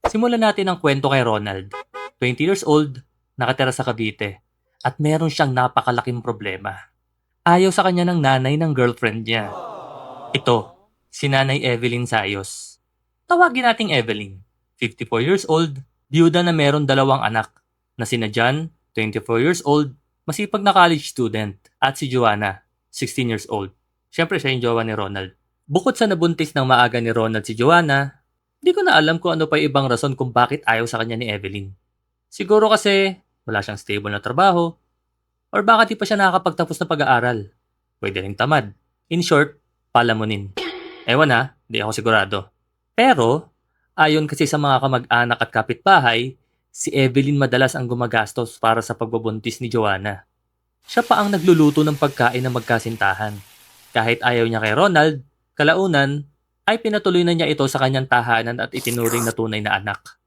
Simulan natin ang kwento kay Ronald. 20 years old, nakatira sa Cavite, at meron siyang napakalaking problema. Ayaw sa kanya ng nanay ng girlfriend niya. Ito, si Nanay Evelyn Sayos. Tawagin nating Evelyn. 54 years old, biyuda na meron dalawang anak, na sina John, 24 years old, masipag na college student, at si Joanna, 16 years old. Siyempre siya yung jowa ni Ronald. Bukod sa nabuntis ng maaga ni Ronald si Joanna, di ko na alam kung ano pa yung ibang rason kung bakit ayaw sa kanya ni Evelyn. Siguro kasi wala siyang stable na trabaho, or baka di pa siya nakakapagtapos na pag-aaral. Pwede rin tamad. In short, palamunin. Ewan ha, di ako sigurado. Pero, ayon kasi sa mga kamag-anak at kapitbahay, si Evelyn madalas ang gumagastos para sa pagbubuntis ni Joanna. Siya pa ang nagluluto ng pagkain ng magkasintahan. Kahit ayaw niya kay Ronald, kalaunan, ay pinatuloy na niya ito sa kanyang tahanan at itinuring na tunay na anak.